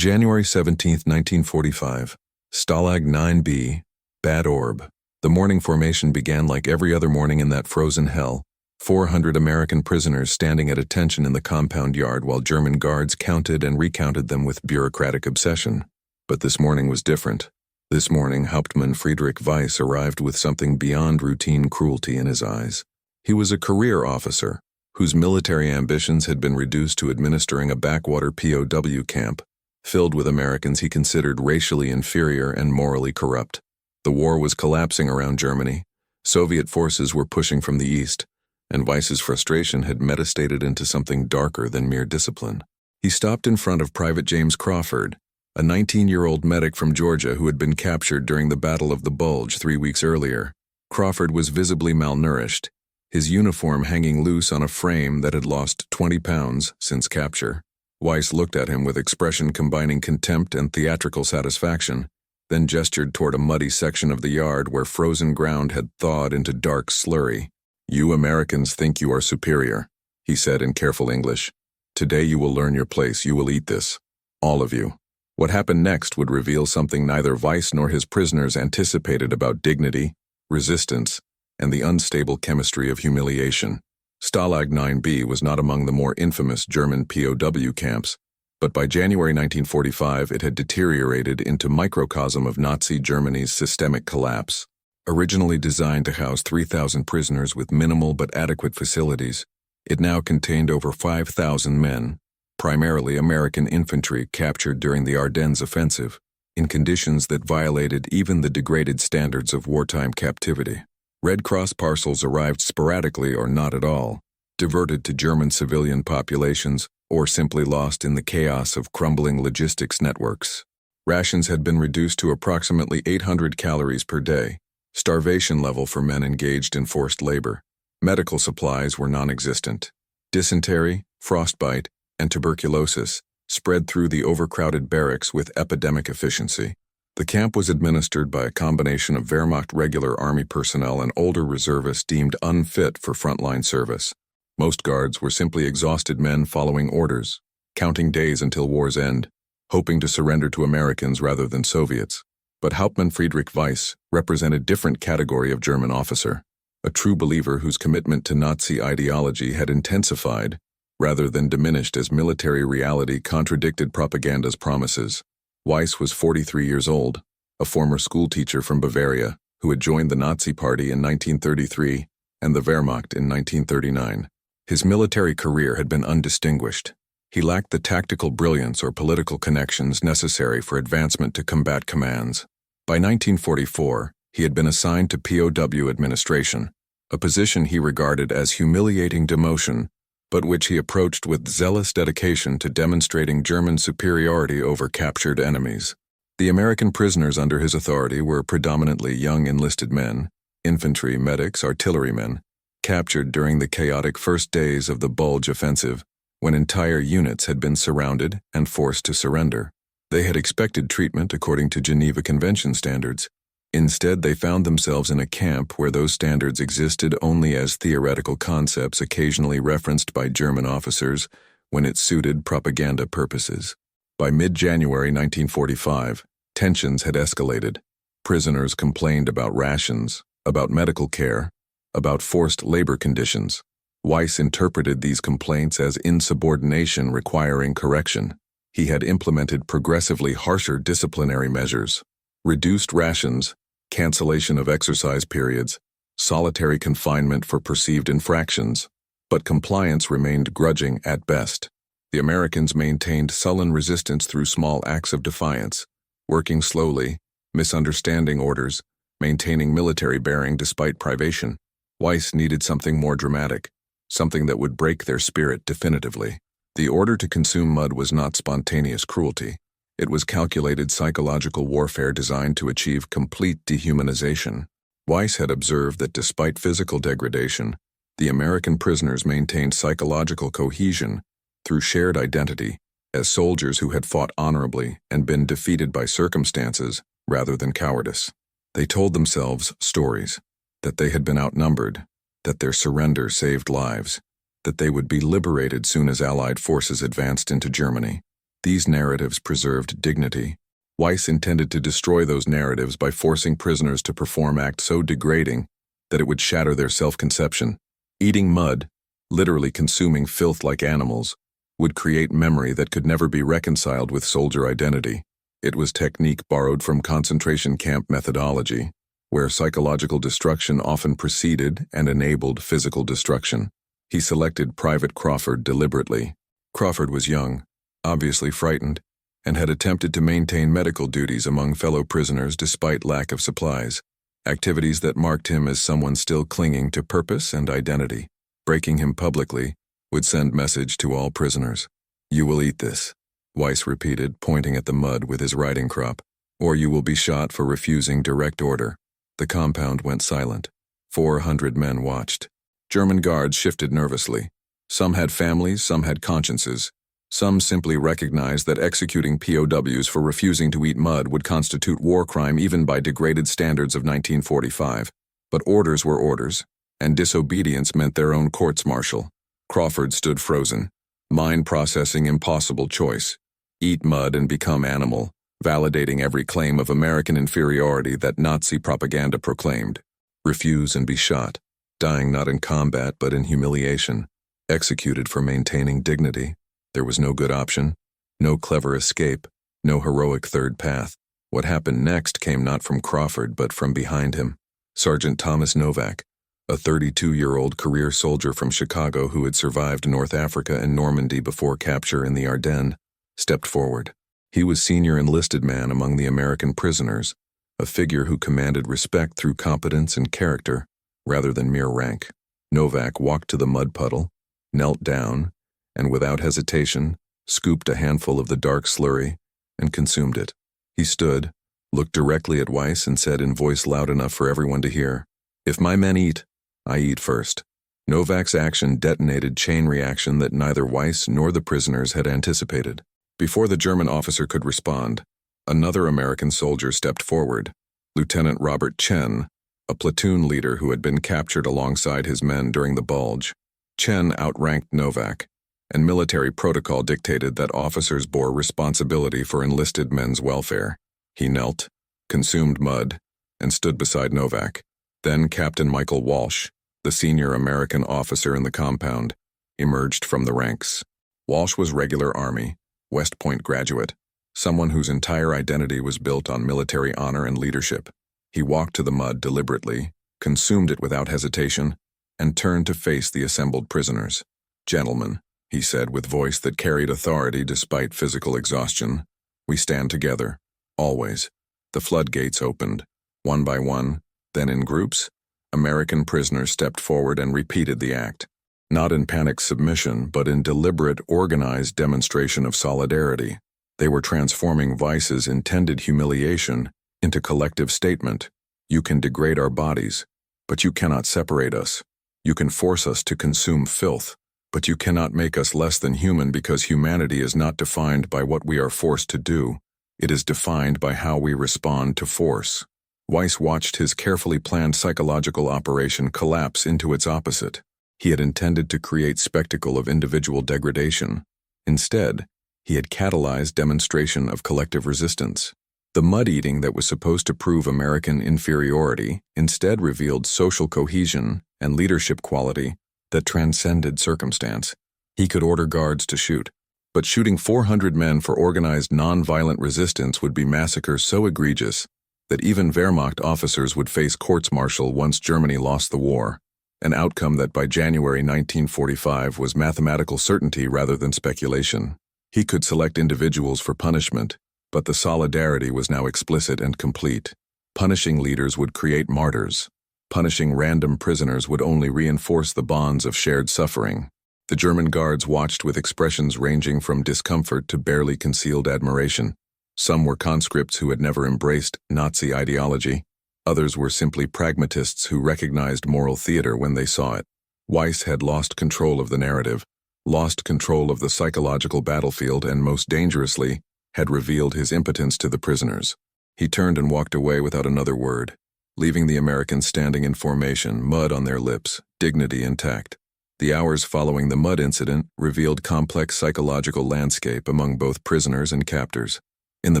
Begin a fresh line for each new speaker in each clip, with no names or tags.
January 17, 1945. Stalag 9B, Bad Orb. The morning formation began like every other morning in that frozen hell. 400 American prisoners standing at attention in the compound yard while German guards counted and recounted them with bureaucratic obsession. But this morning was different. This morning, Hauptmann Friedrich Weiss arrived with something beyond routine cruelty in his eyes. He was a career officer, whose military ambitions had been reduced to administering a backwater POW camp, filled with Americans he considered racially inferior and morally corrupt. The war was collapsing around Germany. Soviet forces were pushing from the east, and Weiss's frustration had metastated into something darker than mere discipline. He stopped in front of Private James Crawford, a 19-year-old medic from Georgia who had been captured during the Battle of the Bulge 3 weeks earlier. Crawford was visibly malnourished, his uniform hanging loose on a frame that had lost 20 pounds since capture. Weiss looked at him with expression combining contempt and theatrical satisfaction, then gestured toward a muddy section of the yard where frozen ground had thawed into dark slurry. "You Americans think you are superior," he said in careful English. "Today you will learn your place. You will eat this. All of you." What happened next would reveal something neither Weiss nor his prisoners anticipated about dignity, resistance, and the unstable chemistry of humiliation. Stalag 9B was not among the more infamous German POW camps, but by January 1945 it had deteriorated into microcosm of Nazi Germany's systemic collapse. Originally designed to house 3,000 prisoners with minimal but adequate facilities, it now contained over 5,000 men, primarily American infantry captured during the Ardennes offensive, in conditions that violated even the degraded standards of wartime captivity. Red Cross parcels arrived sporadically or not at all, diverted to German civilian populations, or simply lost in the chaos of crumbling logistics networks. Rations had been reduced to approximately 800 calories per day, starvation level for men engaged in forced labor. Medical supplies were non-existent. Dysentery, frostbite, and tuberculosis spread through the overcrowded barracks with epidemic efficiency. The camp was administered by a combination of Wehrmacht regular army personnel and older reservists deemed unfit for frontline service. Most guards were simply exhausted men following orders, counting days until war's end, hoping to surrender to Americans rather than Soviets. But Hauptmann Friedrich Weiss represented a different category of German officer, a true believer whose commitment to Nazi ideology had intensified rather than diminished as military reality contradicted propaganda's promises. Weiss was 43 years old, a former schoolteacher from Bavaria who had joined the Nazi Party in 1933 and the Wehrmacht in 1939. His military career had been undistinguished. He lacked the tactical brilliance or political connections necessary for advancement to combat commands. By 1944, he had been assigned to POW administration, a position he regarded as humiliating demotion, but which he approached with zealous dedication to demonstrating German superiority over captured enemies. The American prisoners under his authority were predominantly young enlisted men, infantry, medics, artillerymen, captured during the chaotic first days of the Bulge offensive, when entire units had been surrounded and forced to surrender. They had expected treatment according to Geneva Convention standards. Instead, they found themselves in a camp where those standards existed only as theoretical concepts occasionally referenced by German officers when it suited propaganda purposes. By mid-January 1945, tensions had escalated. Prisoners complained about rations, about medical care, about forced labor conditions. Weiss interpreted these complaints as insubordination requiring correction. He had implemented progressively harsher disciplinary measures, reduced rations, cancellation of exercise periods, solitary confinement for perceived infractions, but compliance remained grudging at best. The Americans maintained sullen resistance through small acts of defiance, working slowly, misunderstanding orders, maintaining military bearing despite privation. Weiss needed something more dramatic, something that would break their spirit definitively. The order to consume mud was not spontaneous cruelty. It was calculated psychological warfare designed to achieve complete dehumanization. Weiss had observed that despite physical degradation, the American prisoners maintained psychological cohesion through shared identity as soldiers who had fought honorably and been defeated by circumstances rather than cowardice. They told themselves stories, that they had been outnumbered, that their surrender saved lives, that they would be liberated soon as Allied forces advanced into Germany. These narratives preserved dignity. Weiss intended to destroy those narratives by forcing prisoners to perform acts so degrading that it would shatter their self-conception. Eating mud, literally consuming filth like animals, would create memory that could never be reconciled with soldier identity. It was technique borrowed from concentration camp methodology, where psychological destruction often preceded and enabled physical destruction. He selected Private Crawford deliberately. Crawford was young, obviously frightened, and had attempted to maintain medical duties among fellow prisoners despite lack of supplies, activities that marked him as someone still clinging to purpose and identity. Breaking him publicly would send message to all prisoners. "You will eat this," Weiss repeated, pointing at the mud with his riding crop, "or you will be shot for refusing direct order." The compound went silent. 400 men watched. German guards shifted nervously. Some had families, some had consciences. Some simply recognized that executing POWs for refusing to eat mud would constitute war crime even by degraded standards of 1945. But orders were orders, and disobedience meant their own courts-martial. Crawford stood frozen, mind processing impossible choice. Eat mud and become animal, validating every claim of American inferiority that Nazi propaganda proclaimed. Refuse and be shot, dying not in combat but in humiliation, executed for maintaining dignity. There was no good option, no clever escape, no heroic third path. What happened next came not from Crawford but from behind him. Sergeant Thomas Novak, a 32-year-old career soldier from Chicago who had survived North Africa and Normandy before capture in the Ardennes, stepped forward. He was senior enlisted man among the American prisoners, a figure who commanded respect through competence and character, rather than mere rank. Novak walked to the mud puddle, knelt down, and without hesitation, scooped a handful of the dark slurry and consumed it. He stood, looked directly at Weiss and said in voice loud enough for everyone to hear, "If my men eat, I eat first." Novak's action detonated chain reaction that neither Weiss nor the prisoners had anticipated. Before the German officer could respond, another American soldier stepped forward, Lieutenant Robert Chen, a platoon leader who had been captured alongside his men during the Bulge. Chen outranked Novak, and military protocol dictated that officers bore responsibility for enlisted men's welfare. He knelt, consumed mud, and stood beside Novak. Then Captain Michael Walsh, the senior American officer in the compound, emerged from the ranks. Walsh was regular Army, West Point graduate, someone whose entire identity was built on military honor and leadership. He walked to the mud deliberately, consumed it without hesitation, and turned to face the assembled prisoners. "Gentlemen," he said with voice that carried authority despite physical exhaustion, "we stand together, always." The floodgates opened, one by one, then in groups. American prisoners stepped forward and repeated the act, not in panicked submission, but in deliberate, organized demonstration of solidarity. They were transforming Weiss's intended humiliation into collective statement. "You can degrade our bodies, but you cannot separate us. You can force us to consume filth, but you cannot make us less than human because humanity is not defined by what we are forced to do. It is defined by how we respond to force." Weiss watched his carefully planned psychological operation collapse into its opposite. He had intended to create spectacle of individual degradation. Instead, he had catalyzed demonstration of collective resistance. The mud-eating that was supposed to prove American inferiority instead revealed social cohesion and leadership quality that transcended circumstance. He could order guards to shoot, but shooting 400 men for organized non-violent resistance would be massacre so egregious that even Wehrmacht officers would face courts-martial once Germany lost the war, an outcome that by January 1945 was mathematical certainty rather than speculation. He could select individuals for punishment, but the solidarity was now explicit and complete. Punishing leaders would create martyrs. Punishing random prisoners would only reinforce the bonds of shared suffering. The German guards watched with expressions ranging from discomfort to barely concealed admiration. Some were conscripts who had never embraced Nazi ideology. Others were simply pragmatists who recognized moral theater when they saw it. Weiss had lost control of the narrative, lost control of the psychological battlefield, and most dangerously, had revealed his impotence to the prisoners. He turned and walked away without another word, leaving the Americans standing in formation, mud on their lips, dignity intact. The hours following the mud incident revealed complex psychological landscape among both prisoners and captors. In the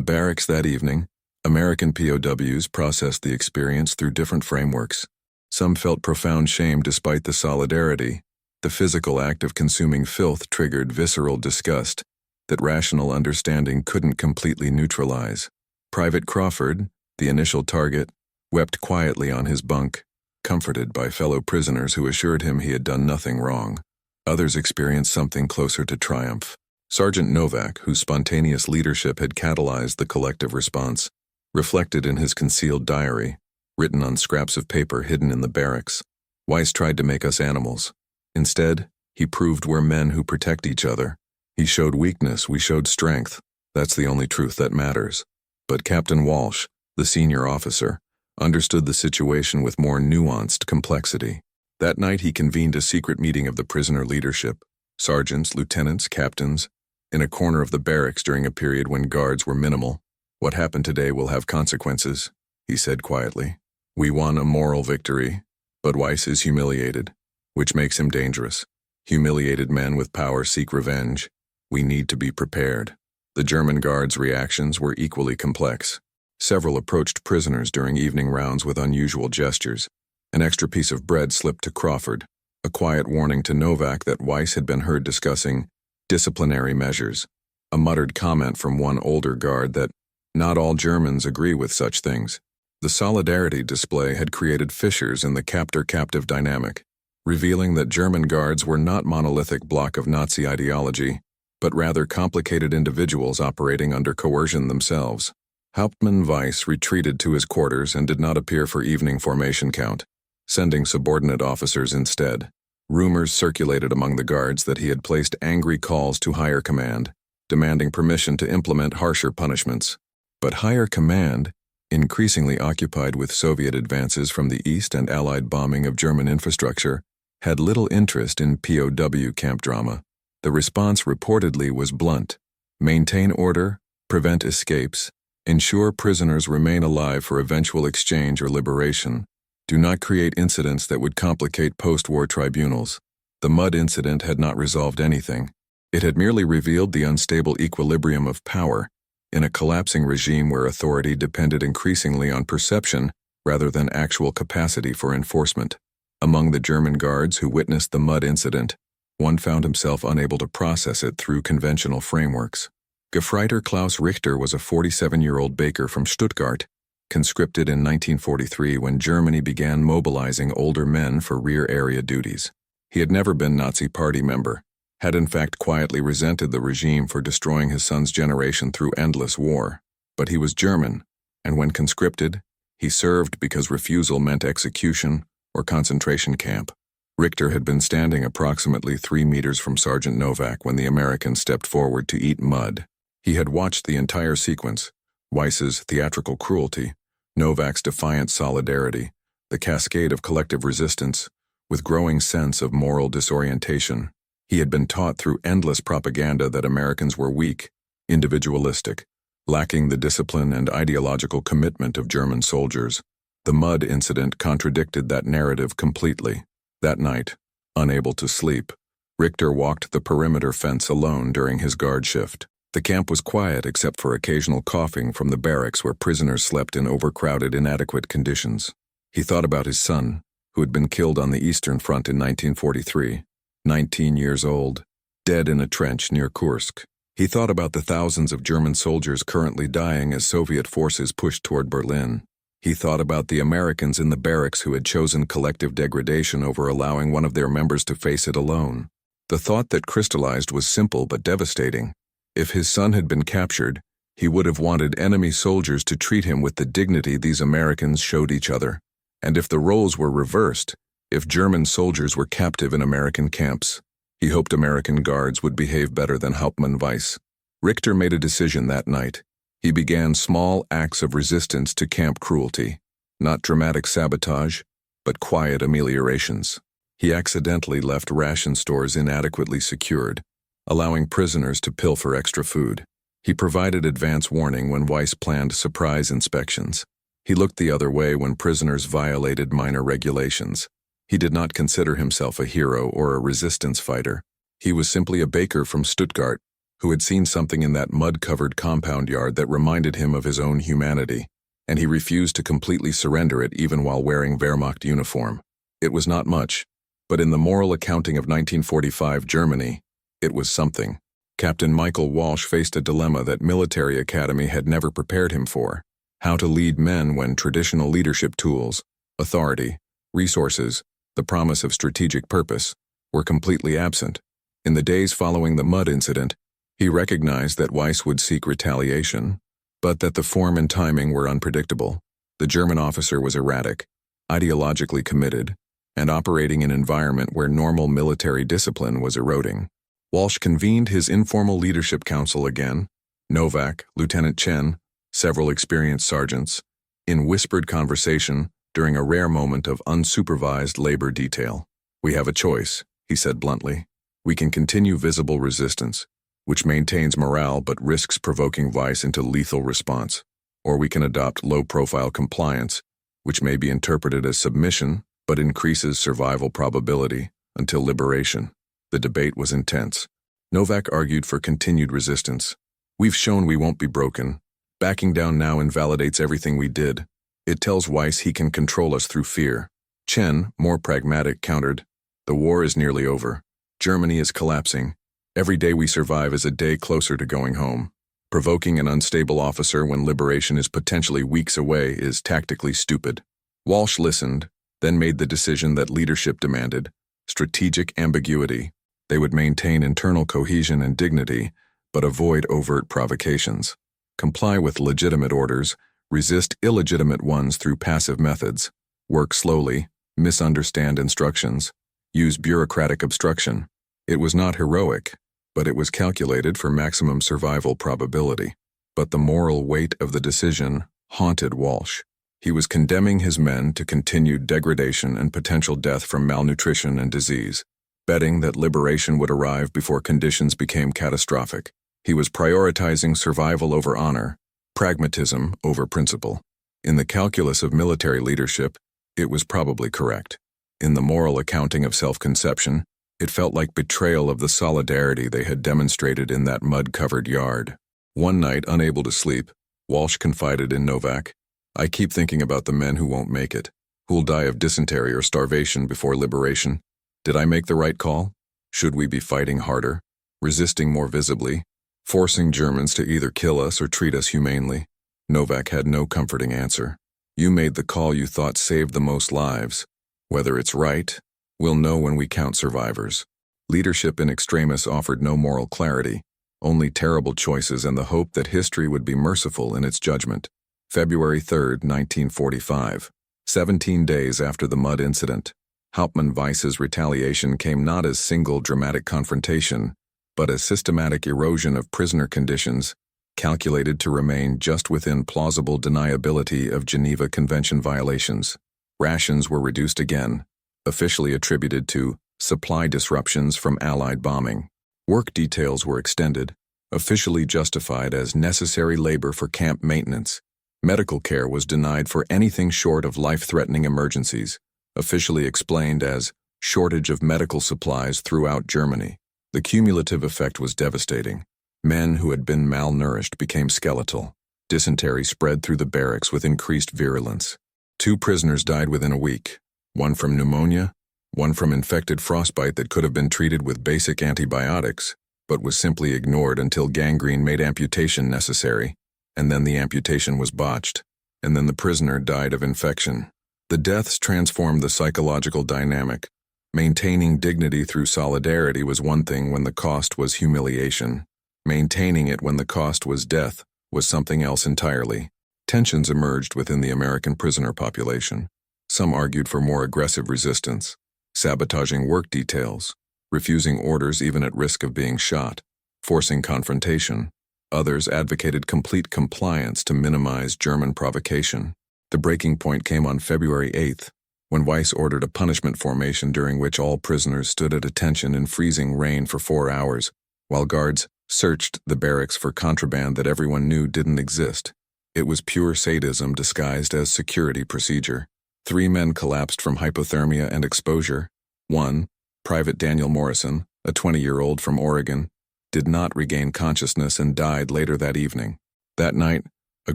barracks that evening, American POWs processed the experience through different frameworks. Some felt profound shame despite the solidarity. The physical act of consuming filth triggered visceral disgust that rational understanding couldn't completely neutralize. Private Crawford, the initial target, wept quietly on his bunk, comforted by fellow prisoners who assured him he had done nothing wrong. Others experienced something closer to triumph. Sergeant Novak, whose spontaneous leadership had catalyzed the collective response, reflected in his concealed diary, written on scraps of paper hidden in the barracks. Weiss tried to make us animals. Instead, he proved we're men who protect each other. He showed weakness, we showed strength. That's the only truth that matters. But Captain Walsh, the senior officer, understood the situation with more nuanced complexity. That night he convened a secret meeting of the prisoner leadership, sergeants, lieutenants, captains, in a corner of the barracks during a period when guards were minimal. "What happened today will have consequences," he said quietly. "We won a moral victory, but Weiss is humiliated, which makes him dangerous. Humiliated men with power seek revenge. We need to be prepared." The German guards' reactions were equally complex. Several approached prisoners during evening rounds with unusual gestures. An extra piece of bread slipped to Crawford, a quiet warning to Novak that Weiss had been heard discussing disciplinary measures. A muttered comment from one older guard that not all Germans agree with such things. The solidarity display had created fissures in the captor-captive dynamic, revealing that German guards were not monolithic block of Nazi ideology, but rather complicated individuals operating under coercion themselves. Hauptmann Weiss retreated to his quarters and did not appear for evening formation count, sending subordinate officers instead. Rumors circulated among the guards that he had placed angry calls to higher command, demanding permission to implement harsher punishments. But higher command, increasingly occupied with Soviet advances from the east and Allied bombing of German infrastructure, had little interest in POW camp drama. The response reportedly was blunt: maintain order, prevent escapes, ensure prisoners remain alive for eventual exchange or liberation. Do not create incidents that would complicate post-war tribunals. The mud incident had not resolved anything. It had merely revealed the unstable equilibrium of power in a collapsing regime where authority depended increasingly on perception rather than actual capacity for enforcement. Among the German guards who witnessed the mud incident, one found himself unable to process it through conventional frameworks. Gefreiter Klaus Richter was a 47-year-old baker from Stuttgart, conscripted in 1943 when Germany began mobilizing older men for rear area duties. He had never been Nazi Party member, had in fact quietly resented the regime for destroying his son's generation through endless war. But he was German, and when conscripted, he served because refusal meant execution or concentration camp. Richter had been standing approximately 3 meters from Sergeant Novak when the American stepped forward to eat mud. He had watched the entire sequence: Weiss's theatrical cruelty, Novak's defiant solidarity, the cascade of collective resistance, with growing sense of moral disorientation. He had been taught through endless propaganda that Americans were weak, individualistic, lacking the discipline and ideological commitment of German soldiers. The mud incident contradicted that narrative completely. That night, unable to sleep, Richter walked the perimeter fence alone during his guard shift. The camp was quiet except for occasional coughing from the barracks where prisoners slept in overcrowded, inadequate conditions. He thought about his son, who had been killed on the Eastern Front in 1943, 19 years old, dead in a trench near Kursk. He thought about the thousands of German soldiers currently dying as Soviet forces pushed toward Berlin. He thought about the Americans in the barracks who had chosen collective degradation over allowing one of their members to face it alone. The thought that crystallized was simple but devastating. If his son had been captured, he would have wanted enemy soldiers to treat him with the dignity these Americans showed each other. And if the roles were reversed, if German soldiers were captive in American camps, he hoped American guards would behave better than Hauptmann Weiss. Richter made a decision that night. He began small acts of resistance to camp cruelty, not dramatic sabotage, but quiet ameliorations. He accidentally left ration stores inadequately secured, allowing prisoners to pilfer extra food. He provided advance warning when Weiss planned surprise inspections. He looked the other way when prisoners violated minor regulations. He did not consider himself a hero or a resistance fighter. He was simply a baker from Stuttgart who had seen something in that mud-covered compound yard that reminded him of his own humanity, and he refused to completely surrender it even while wearing Wehrmacht uniform. It was not much, but in the moral accounting of 1945 Germany, it was something. Captain Michael Walsh faced a dilemma that military academy had never prepared him for: how to lead men when traditional leadership tools, authority, resources, the promise of strategic purpose, were completely absent. In the days following the mud incident, he recognized that Weiss would seek retaliation, but that the form and timing were unpredictable. The German officer was erratic, ideologically committed, and operating in an environment where normal military discipline was eroding. Walsh convened his informal leadership council again, Novak, Lieutenant Chen, several experienced sergeants, in whispered conversation during a rare moment of unsupervised labor detail. "We have a choice," he said bluntly. "We can continue visible resistance, which maintains morale but risks provoking Weiss into lethal response, or we can adopt low-profile compliance, which may be interpreted as submission but increases survival probability until liberation." The debate was intense. Novak argued for continued resistance. "We've shown we won't be broken. Backing down now invalidates everything we did. It tells Weiss he can control us through fear." Chen, more pragmatic, countered, "The war is nearly over. Germany is collapsing. Every day we survive is a day closer to going home. Provoking an unstable officer when liberation is potentially weeks away is tactically stupid." Walsh listened, then made the decision that leadership demanded: strategic ambiguity. They would maintain internal cohesion and dignity, but avoid overt provocations. Comply with legitimate orders, resist illegitimate ones through passive methods, work slowly, misunderstand instructions, use bureaucratic obstruction. It was not heroic, but it was calculated for maximum survival probability. But the moral weight of the decision haunted Walsh. He was condemning his men to continued degradation and potential death from malnutrition and disease, betting that liberation would arrive before conditions became catastrophic. He was prioritizing survival over honor, pragmatism over principle. In the calculus of military leadership, it was probably correct. In the moral accounting of self-conception, it felt like betrayal of the solidarity they had demonstrated in that mud-covered yard. One night, unable to sleep, Walsh confided in Novak, "I keep thinking about the men who won't make it, who'll die of dysentery or starvation before liberation. Did I make the right call? Should we be fighting harder, resisting more visibly, forcing Germans to either kill us or treat us humanely?" Novak had no comforting answer. "You made the call you thought saved the most lives. Whether it's right, we'll know when we count survivors." Leadership in extremis offered no moral clarity, only terrible choices and the hope that history would be merciful in its judgment. February 3, 1945, 17 days after the mud incident. Hauptmann Weiss's retaliation came not as single dramatic confrontation, but as systematic erosion of prisoner conditions, calculated to remain just within plausible deniability of Geneva Convention violations. Rations were reduced again, officially attributed to supply disruptions from Allied bombing. Work details were extended, officially justified as necessary labor for camp maintenance. Medical care was denied for anything short of life-threatening emergencies, officially explained as shortage of medical supplies throughout Germany. The cumulative effect was devastating. Men who had been malnourished became skeletal. Dysentery spread through the barracks with increased virulence. 2 prisoners died within a week, one from pneumonia, one from infected frostbite that could have been treated with basic antibiotics, but was simply ignored until gangrene made amputation necessary, and then the amputation was botched, and then the prisoner died of infection. The deaths transformed the psychological dynamic. Maintaining dignity through solidarity was one thing when the cost was humiliation. Maintaining it when the cost was death was something else entirely. Tensions emerged within the American prisoner population. Some argued for more aggressive resistance, sabotaging work details, refusing orders even at risk of being shot, forcing confrontation. Others advocated complete compliance to minimize German provocation. The breaking point came on February 8th, when Weiss ordered a punishment formation during which all prisoners stood at attention in freezing rain for 4 hours, while guards searched the barracks for contraband that everyone knew didn't exist. It was pure sadism disguised as security procedure. 3 men collapsed from hypothermia and exposure. 1. Private Daniel Morrison, a 20-year-old from Oregon, did not regain consciousness and died later that evening. That night, a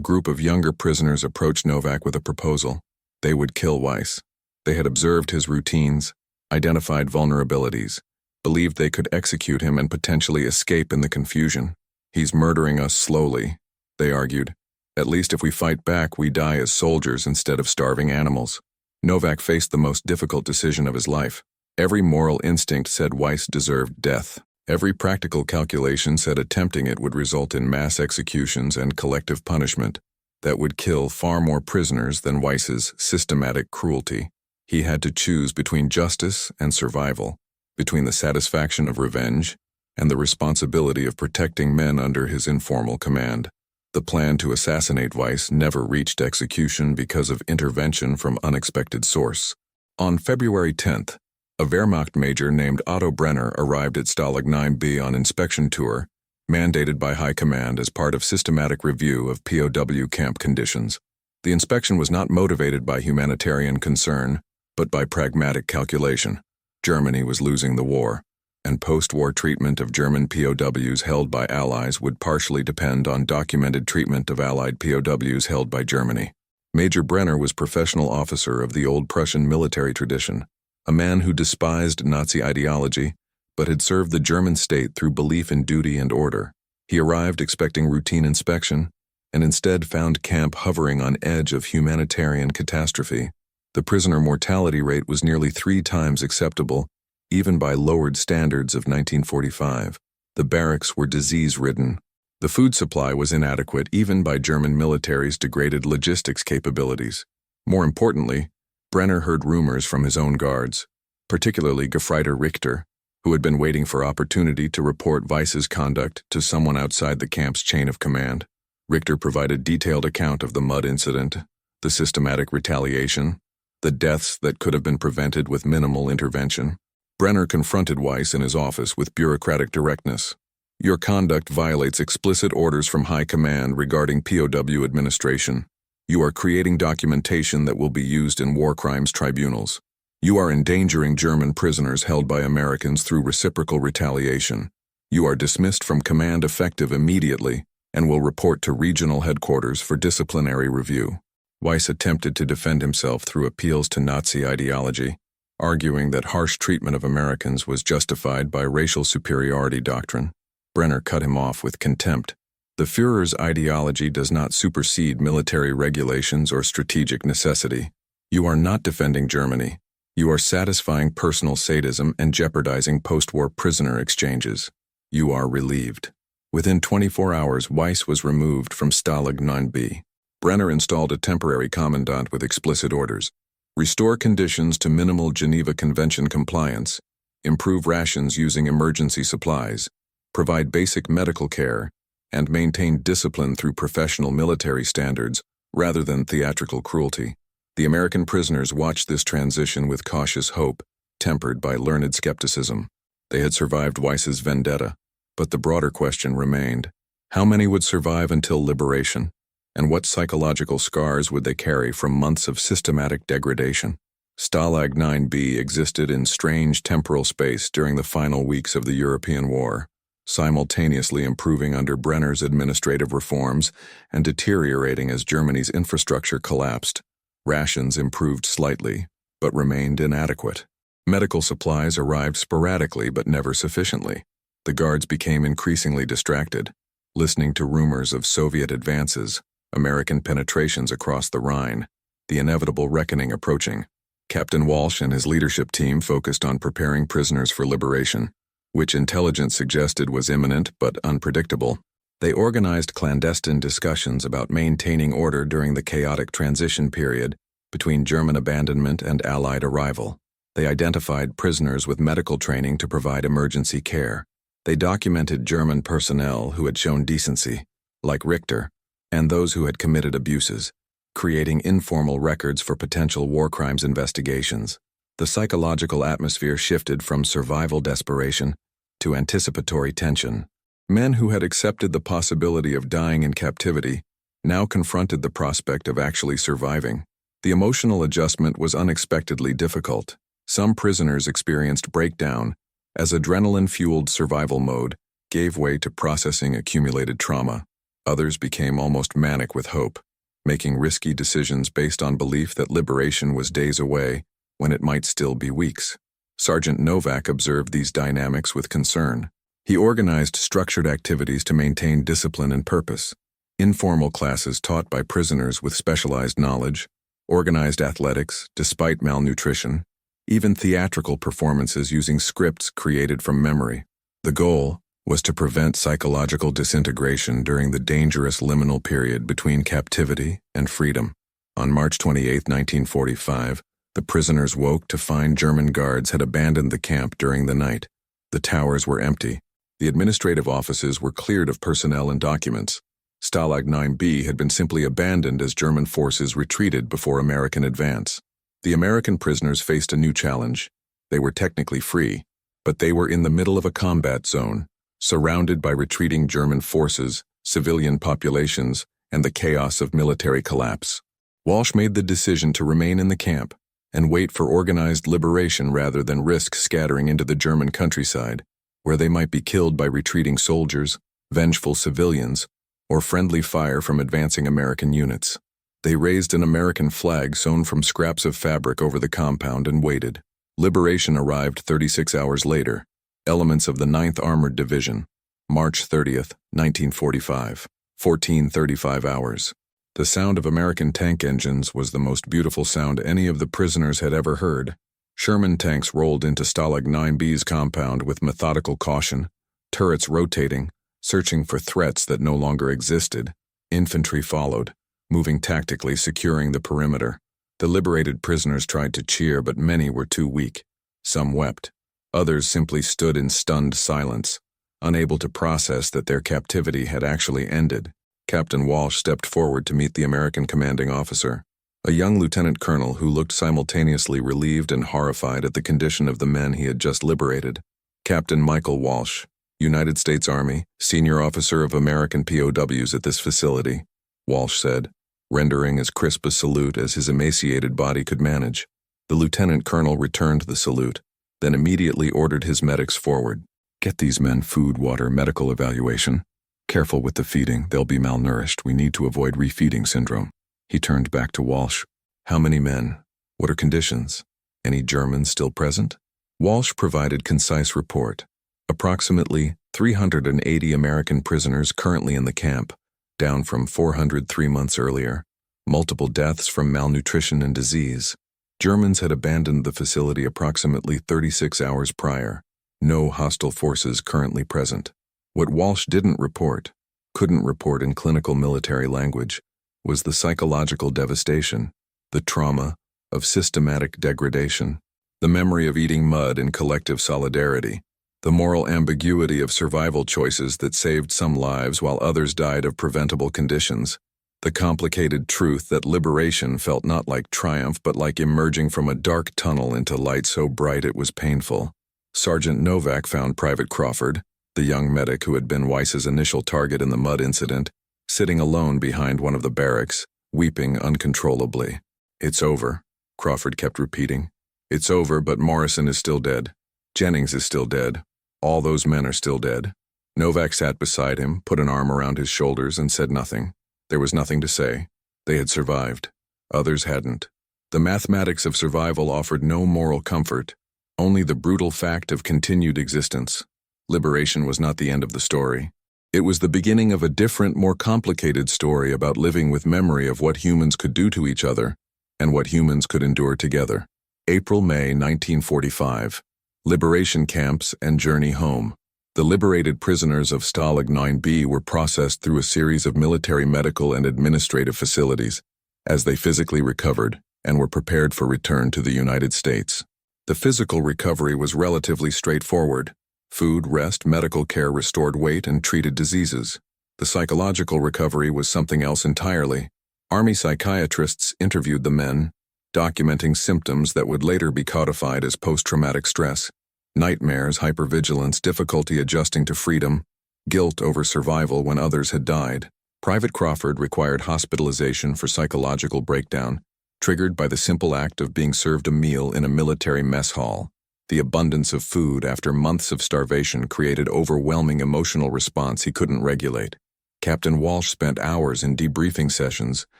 group of younger prisoners approached Novak with a proposal. They would kill Weiss. They had observed his routines, identified vulnerabilities, believed they could execute him and potentially escape in the confusion. "He's murdering us slowly," they argued. "At least if we fight back, we die as soldiers instead of starving animals." Novak faced the most difficult decision of his life. Every moral instinct said Weiss deserved death. Every practical calculation said attempting it would result in mass executions and collective punishment that would kill far more prisoners than Weiss's systematic cruelty. He had to choose between justice and survival, between the satisfaction of revenge and the responsibility of protecting men under his informal command. The plan to assassinate Weiss never reached execution because of intervention from unexpected source. On February 10th, a Wehrmacht major named Otto Brenner arrived at Stalag 9B on inspection tour, mandated by High Command as part of systematic review of POW camp conditions. The inspection was not motivated by humanitarian concern, but by pragmatic calculation. Germany was losing the war, and post-war treatment of German POWs held by Allies would partially depend on documented treatment of Allied POWs held by Germany. Major Brenner was professional officer of the old Prussian military tradition, a man who despised Nazi ideology, but had served the German state through belief in duty and order. He arrived expecting routine inspection, and instead found camp hovering on edge of humanitarian catastrophe. The prisoner mortality rate was nearly 3 times acceptable, even by lowered standards of 1945. The barracks were disease-ridden. The food supply was inadequate even by German military's degraded logistics capabilities. More importantly, Brenner heard rumors from his own guards, particularly Gefreiter Richter, who had been waiting for opportunity to report Weiss's conduct to someone outside the camp's chain of command. Richter provided detailed account of the mud incident, the systematic retaliation, the deaths that could have been prevented with minimal intervention. Brenner confronted Weiss in his office with bureaucratic directness. "Your conduct violates explicit orders from High Command regarding POW administration. You are creating documentation that will be used in war crimes tribunals. You are endangering German prisoners held by Americans through reciprocal retaliation. You are dismissed from command effective immediately and will report to regional headquarters for disciplinary review." Weiss attempted to defend himself through appeals to Nazi ideology, arguing that harsh treatment of Americans was justified by racial superiority doctrine. Brenner cut him off with contempt. "The Führer's ideology does not supersede military regulations or strategic necessity. You are not defending Germany. You are satisfying personal sadism and jeopardizing post-war prisoner exchanges. You are relieved." Within 24 hours, Weiss was removed from Stalag 9B. Brenner installed a temporary commandant with explicit orders: restore conditions to minimal Geneva Convention compliance, improve rations using emergency supplies, provide basic medical care, and maintain discipline through professional military standards rather than theatrical cruelty. The American prisoners watched this transition with cautious hope, tempered by learned skepticism. They had survived Weiss's vendetta, but the broader question remained: how many would survive until liberation, and what psychological scars would they carry from months of systematic degradation? Stalag 9B existed in strange temporal space during the final weeks of the European War, simultaneously improving under Brenner's administrative reforms and deteriorating as Germany's infrastructure collapsed. Rations improved slightly, but remained inadequate. Medical supplies arrived sporadically but never sufficiently. The guards became increasingly distracted, listening to rumors of Soviet advances, American penetrations across the Rhine, the inevitable reckoning approaching. Captain Walsh and his leadership team focused on preparing prisoners for liberation, which intelligence suggested was imminent but unpredictable. They organized clandestine discussions about maintaining order during the chaotic transition period between German abandonment and Allied arrival. They identified prisoners with medical training to provide emergency care. They documented German personnel who had shown decency, like Richter, and those who had committed abuses, creating informal records for potential war crimes investigations. The psychological atmosphere shifted from survival desperation to anticipatory tension. Men who had accepted the possibility of dying in captivity now confronted the prospect of actually surviving. The emotional adjustment was unexpectedly difficult. Some prisoners experienced breakdown as adrenaline-fueled survival mode gave way to processing accumulated trauma. Others became almost manic with hope, making risky decisions based on belief that liberation was days away when it might still be weeks. Sergeant Novak observed these dynamics with concern. He organized structured activities to maintain discipline and purpose. Informal classes taught by prisoners with specialized knowledge, organized athletics despite malnutrition, even theatrical performances using scripts created from memory. The goal was to prevent psychological disintegration during the dangerous liminal period between captivity and freedom. On March 28, 1945, the prisoners woke to find German guards had abandoned the camp during the night. The towers were empty. The administrative offices were cleared of personnel and documents. Stalag 9B had been simply abandoned as German forces retreated before American advance. The American prisoners faced a new challenge. They were technically free, but they were in the middle of a combat zone, surrounded by retreating German forces, civilian populations, and the chaos of military collapse. Walsh made the decision to remain in the camp and wait for organized liberation rather than risk scattering into the German countryside, where they might be killed by retreating soldiers, vengeful civilians, or friendly fire from advancing American units. They raised an American flag sewn from scraps of fabric over the compound and waited. Liberation arrived 36 hours later. Elements of the 9th Armored Division, March 30th, 1945, 14:35 hours. The sound of American tank engines was the most beautiful sound any of the prisoners had ever heard. Sherman tanks rolled into Stalag 9B's compound with methodical caution, turrets rotating, searching for threats that no longer existed. Infantry followed, moving tactically, securing the perimeter. The liberated prisoners tried to cheer, but many were too weak. Some wept. Others simply stood in stunned silence, unable to process that their captivity had actually ended. Captain Walsh stepped forward to meet the American commanding officer, a young lieutenant colonel who looked simultaneously relieved and horrified at the condition of the men he had just liberated. Captain Michael Walsh, United States Army, senior officer of American POWs at this facility, Walsh said, rendering as crisp a salute as his emaciated body could manage. The lieutenant colonel returned the salute, then immediately ordered his medics forward. Get these men food, water, medical evaluation. Careful with the feeding, they'll be malnourished. We need to avoid refeeding syndrome. He turned back to Walsh. How many men? What are conditions? Any Germans still present? Walsh provided concise report. Approximately 380 American prisoners currently in the camp, down from 400 3 months earlier. Multiple deaths from malnutrition and disease. Germans had abandoned the facility approximately 36 hours prior. No hostile forces currently present. What Walsh couldn't report in clinical military language, was the psychological devastation, the trauma of systematic degradation, the memory of eating mud in collective solidarity, the moral ambiguity of survival choices that saved some lives while others died of preventable conditions, the complicated truth that liberation felt not like triumph but like emerging from a dark tunnel into light so bright it was painful. Sergeant Novak found Private Crawford, the young medic who had been Weiss's initial target in the mud incident, sitting alone behind one of the barracks, weeping uncontrollably. "It's over," Crawford kept repeating. "It's over, but Morrison is still dead. Jennings is still dead. All those men are still dead." Novak sat beside him, put an arm around his shoulders, and said nothing. There was nothing to say. They had survived. Others hadn't. The mathematics of survival offered no moral comfort, only the brutal fact of continued existence. Liberation was not the end of the story. It was the beginning of a different, more complicated story about living with memory of what humans could do to each other and what humans could endure together. April-May 1945. Liberation camps and journey home. The liberated prisoners of Stalag 9B were processed through a series of military, medical, and administrative facilities as they physically recovered and were prepared for return to the United States. The physical recovery was relatively straightforward. Food, rest, medical care restored weight and treated diseases. The psychological recovery was something else entirely. Army psychiatrists interviewed the men, documenting symptoms that would later be codified as post-traumatic stress. Nightmares, hypervigilance, difficulty adjusting to freedom, guilt over survival when others had died. Private Crawford required hospitalization for psychological breakdown, triggered by the simple act of being served a meal in a military mess hall. The abundance of food after months of starvation created overwhelming emotional response he couldn't regulate. Captain Walsh spent hours in debriefing sessions,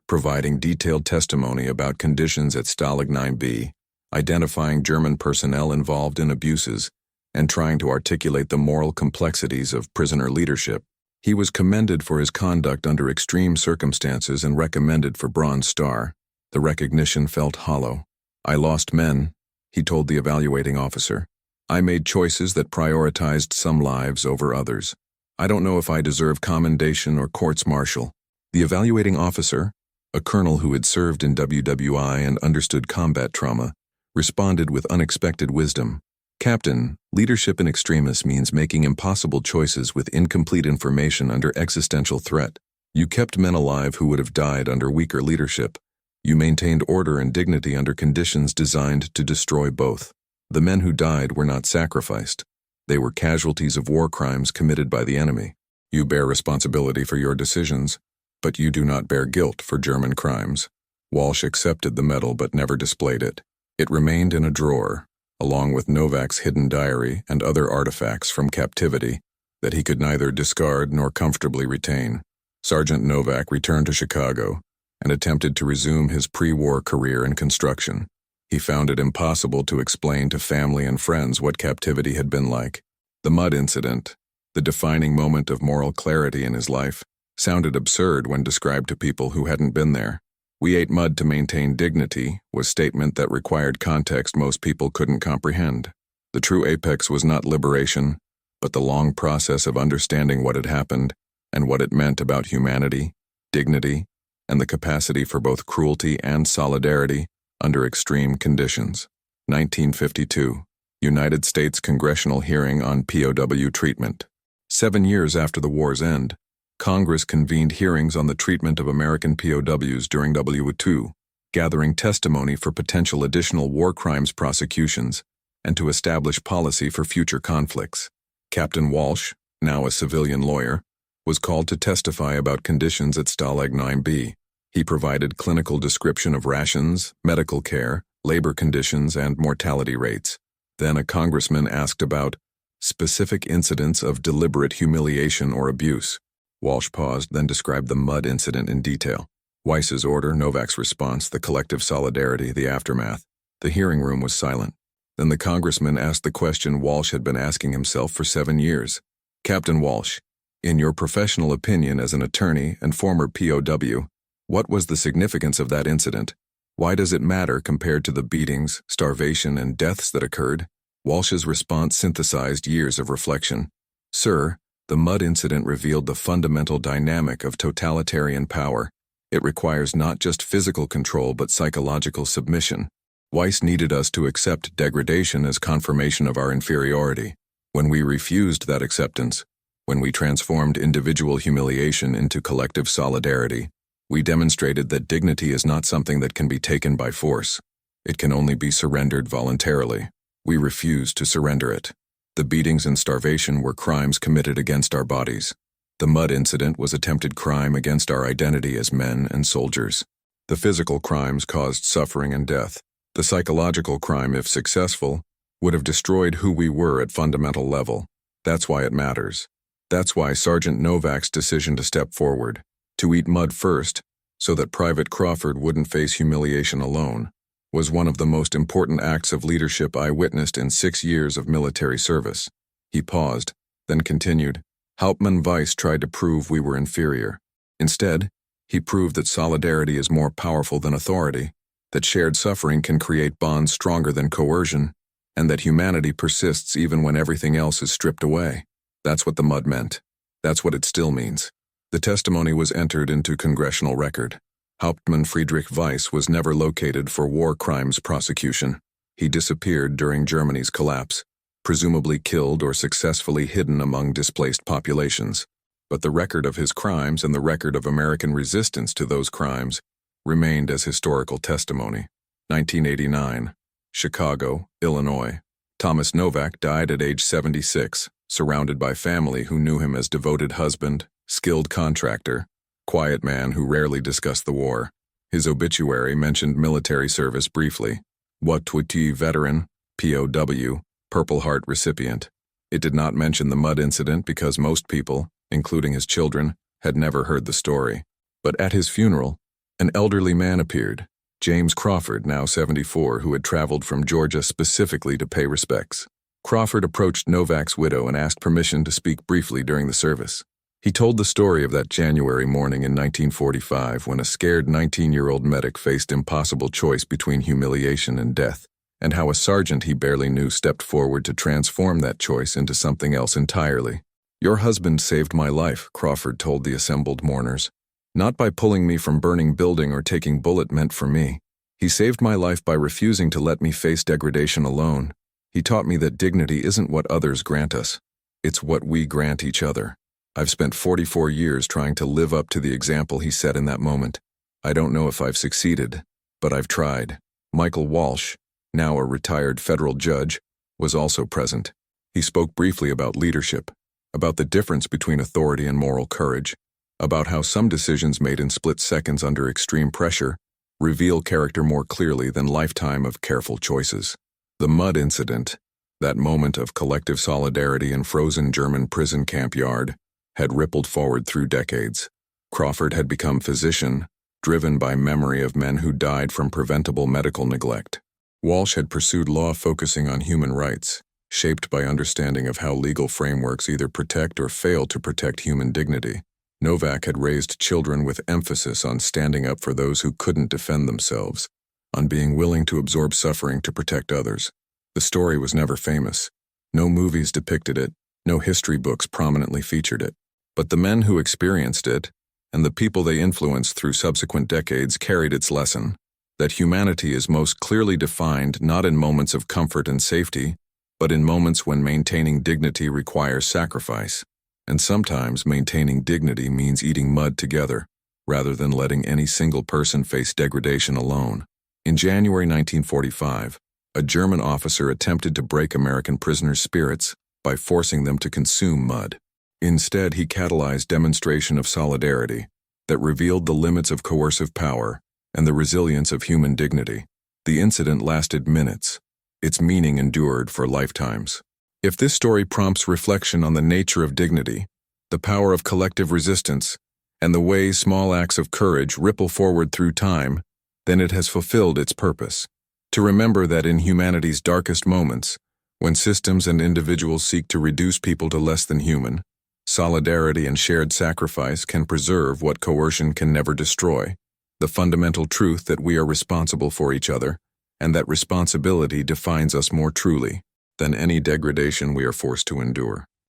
providing detailed testimony about conditions at Stalag 9B, identifying German personnel involved in abuses, and trying to articulate the moral complexities of prisoner leadership. He was commended for his conduct under extreme circumstances and recommended for Bronze Star. The recognition felt hollow. "I lost men," he told the evaluating officer. "I made choices that prioritized some lives over others. I don't know if I deserve commendation or courts-martial." The evaluating officer, a colonel who had served in WWI and understood combat trauma, responded with unexpected wisdom. "Captain, leadership in extremis means making impossible choices with incomplete information under existential threat. You kept men alive who would have died under weaker leadership. You maintained order and dignity under conditions designed to destroy both. The men who died were not sacrificed. They were casualties of war crimes committed by the enemy. You bear responsibility for your decisions, but you do not bear guilt for German crimes." Walsh accepted the medal but never displayed it. It remained in a drawer, along with Novak's hidden diary and other artifacts from captivity that he could neither discard nor comfortably retain. Sergeant Novak returned to Chicago and attempted to resume his pre-war career in construction. He found it impossible to explain to family and friends what captivity had been like. The mud incident, the defining moment of moral clarity in his life, sounded absurd when described to people who hadn't been there. "We ate mud to maintain dignity" was a statement that required context most people couldn't comprehend. The true apex was not liberation, but the long process of understanding what had happened and what it meant about humanity, dignity, and the capacity for both cruelty and solidarity under extreme conditions. 1952, United States Congressional Hearing on POW Treatment. 7 years after the war's end, Congress convened hearings on the treatment of American POWs during WW2, gathering testimony for potential additional war crimes prosecutions and to establish policy for future conflicts. Captain Walsh, now a civilian lawyer, was called to testify about conditions at Stalag 9B. He provided clinical description of rations, medical care, labor conditions, and mortality rates. Then a congressman asked about specific incidents of deliberate humiliation or abuse. Walsh paused, then described the mud incident in detail. Weiss's order, Novak's response, the collective solidarity, the aftermath. The hearing room was silent. Then the congressman asked the question Walsh had been asking himself for 7 years. "Captain Walsh, in your professional opinion as an attorney and former POW, what was the significance of that incident? Why does it matter compared to the beatings, starvation, and deaths that occurred?" Walsh's response synthesized years of reflection. "Sir, the mud incident revealed the fundamental dynamic of totalitarian power. It requires not just physical control but psychological submission. Weiss needed us to accept degradation as confirmation of our inferiority. When we refused that acceptance, when we transformed individual humiliation into collective solidarity, we demonstrated that dignity is not something that can be taken by force. It can only be surrendered voluntarily. We refused to surrender it. The beatings and starvation were crimes committed against our bodies. The mud incident was attempted crime against our identity as men and soldiers. The physical crimes caused suffering and death. The psychological crime, if successful, would have destroyed who we were at fundamental level. That's why it matters. That's why Sergeant Novak's decision to step forward, to eat mud first, so that Private Crawford wouldn't face humiliation alone, was one of the most important acts of leadership I witnessed in 6 years of military service." He paused, then continued. "Hauptmann Weiss tried to prove we were inferior. Instead, he proved that solidarity is more powerful than authority, that shared suffering can create bonds stronger than coercion, and that humanity persists even when everything else is stripped away. That's what the mud meant. That's what it still means." The testimony was entered into congressional record. Hauptmann Friedrich Weiss was never located for war crimes prosecution. He disappeared during Germany's collapse, presumably killed or successfully hidden among displaced populations. But the record of his crimes and the record of American resistance to those crimes remained as historical testimony. 1989, Chicago, Illinois. Thomas Novak died at age 76, surrounded by family who knew him as devoted husband, skilled contractor, quiet man who rarely discussed the war. His obituary mentioned military service briefly. What-Twiti veteran, POW, Purple Heart recipient. It did not mention the mud incident because most people, including his children, had never heard the story. But at his funeral, an elderly man appeared, James Crawford, now 74, who had traveled from Georgia specifically to pay respects. Crawford approached Novak's widow and asked permission to speak briefly during the service. He told the story of that January morning in 1945 when a scared 19-year-old medic faced impossible choice between humiliation and death, and how a sergeant he barely knew stepped forward to transform that choice into something else entirely. "Your husband saved my life," Crawford told the assembled mourners. "Not by pulling me from burning building or taking bullet meant for me. He saved my life by refusing to let me face degradation alone. He taught me that dignity isn't what others grant us. It's what we grant each other. I've spent 44 years trying to live up to the example he set in that moment. I don't know if I've succeeded, but I've tried." Michael Walsh, now a retired federal judge, was also present. He spoke briefly about leadership, about the difference between authority and moral courage, about how some decisions made in split seconds under extreme pressure reveal character more clearly than lifetime of careful choices. The mud incident, that moment of collective solidarity in frozen German prison camp yard, had rippled forward through decades. Crawford had become physician, driven by memory of men who died from preventable medical neglect. Walsh had pursued law focusing on human rights, shaped by understanding of how legal frameworks either protect or fail to protect human dignity. Novak had raised children with emphasis on standing up for those who couldn't defend themselves, on being willing to absorb suffering to protect others. The story was never famous. No movies depicted it, no history books prominently featured it. But the men who experienced it, and the people they influenced through subsequent decades, carried its lesson, that humanity is most clearly defined not in moments of comfort and safety, but in moments when maintaining dignity requires sacrifice. And sometimes maintaining dignity means eating mud together, rather than letting any single person face degradation alone. In January 1945, a German officer attempted to break American prisoners' spirits by forcing them to consume mud. Instead, he catalyzed demonstration of solidarity that revealed the limits of coercive power and the resilience of human dignity. The incident lasted minutes. Its meaning endured for lifetimes. If this story prompts reflection on the nature of dignity, the power of collective resistance, and the way small acts of courage ripple forward through time, then it has fulfilled its purpose. To remember that in humanity's darkest moments, when systems and individuals seek to reduce people to less than human, solidarity and shared sacrifice can preserve what coercion can never destroy, the fundamental truth that we are responsible for each other, and that responsibility defines us more truly than any degradation we are forced to endure.